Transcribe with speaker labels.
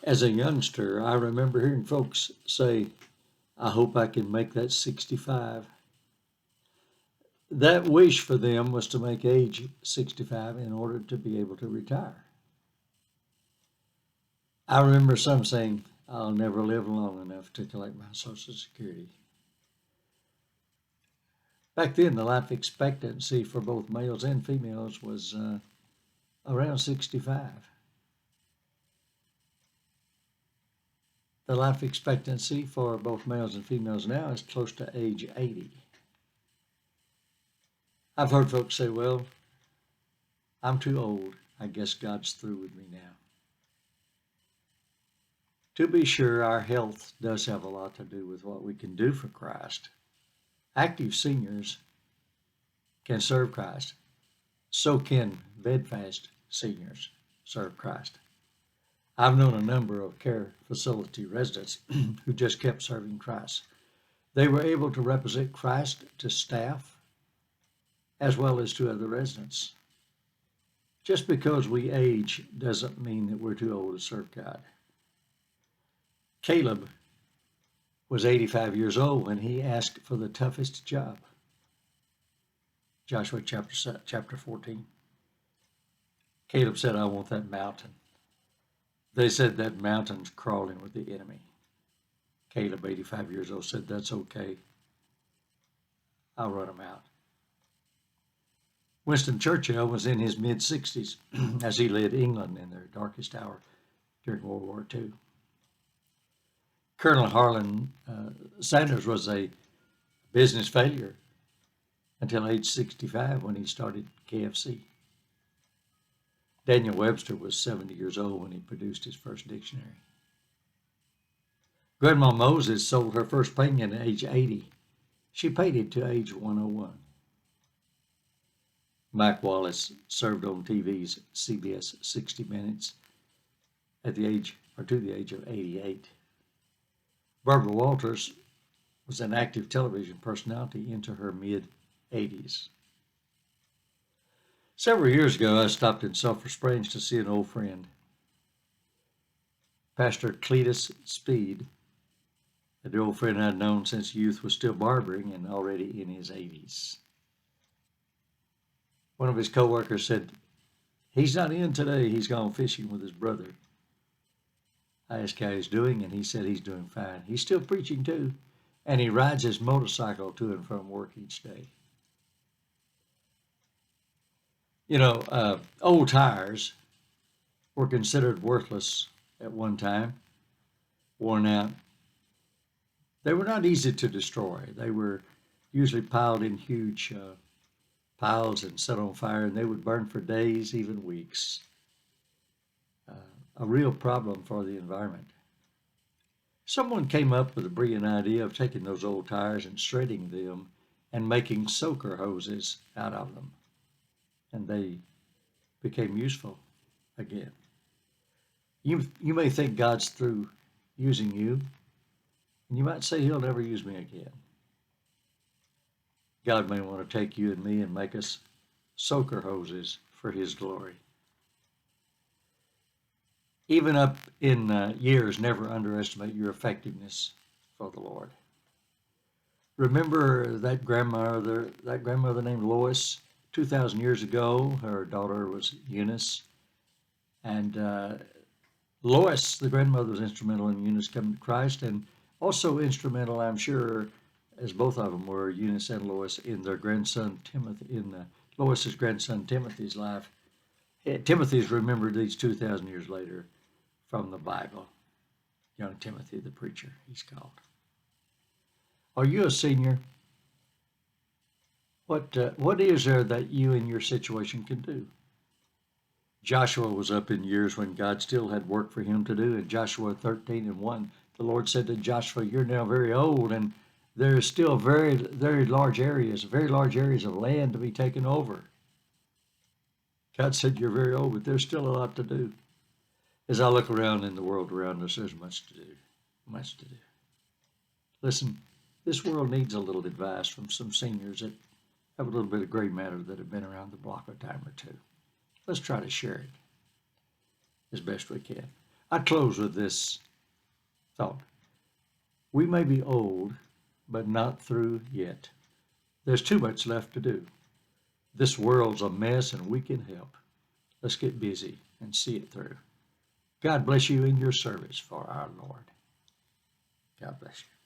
Speaker 1: As a youngster, I remember hearing folks say, I hope I can make that 65. That wish for them was to make age 65 in order to be able to retire. I remember some saying, I'll never live long enough to collect my Social Security. Back then, the life expectancy for both males and females was around 65. The life expectancy for both males and females now is close to age 80. I've heard folks say, well, I'm too old. I guess God's through with me now. To be sure, our health does have a lot to do with what we can do for Christ. Active seniors can serve Christ. So can bedfast seniors serve Christ. I've known a number of care facility residents who just kept serving Christ. They were able to represent Christ to staff as well as to other residents. Just because we age doesn't mean that we're too old to serve God. Caleb was 85 years old when he asked for the toughest job. Joshua chapter 14. Caleb said, I want that mountain. They said that mountain's crawling with the enemy. Caleb, 85 years old, said, that's okay. I'll run them out. Winston Churchill was in his mid-60s as he led England in their darkest hour during World War II. Colonel Harlan Sanders was a business failure until age 65 when he started KFC. Daniel Webster was 70 years old when he produced his first dictionary. Grandma Moses sold her first painting at age 80. She painted to age 101. Mike Wallace served on TV's CBS 60 Minutes to the age of 88. Barbara Walters was an active television personality into her mid-80s. Several years ago, I stopped in Sulphur Springs to see an old friend, Pastor Cletus Speed. The old friend I'd known since youth was still barbering and already in his 80s. One of his co-workers said, he's not in today, he's gone fishing with his brother. I asked how he's doing, and he said he's doing fine. He's still preaching too, and he rides his motorcycle to and from work each day. You know, old tires were considered worthless at one time, worn out. They were not easy to destroy. They were usually piled in huge piles and set on fire, and they would burn for days, even weeks. A real problem for the environment. Someone came up with a brilliant idea of taking those old tires and shredding them and making soaker hoses out of them. And they became useful again. You may think God's through using you, and you might say he'll never use me again. God may want to take you and me and make us soaker hoses for his glory. Even up in years, never underestimate your effectiveness for the Lord. Remember that grandmother named Lois, 2,000 years ago. Her daughter was Eunice, and Lois, the grandmother, was instrumental in Eunice coming to Christ, and also instrumental, I'm sure, as both of them were, Eunice and Lois, in their grandson Timothy, in Lois's grandson Timothy's life. Timothy's remembered these 2,000 years later from the Bible. Young Timothy, the preacher, he's called. Are you a senior? What is there that you in your situation can do? Joshua was up in years when God still had work for him to do. In Joshua 13:1, the Lord said to Joshua, you're now very old, and there's still very large areas of land to be taken over. God said, you're very old, but there's still a lot to do. As I look around in the world around us, there's much to do, much to do. Listen, this world needs a little advice from some seniors that have a little bit of gray matter that have been around the block a time or two. Let's try to share it as best we can. I close with this thought. We may be old, but not through yet. There's too much left to do. This world's a mess and we can help. Let's get busy and see it through. God bless you in your service for our Lord. God bless you.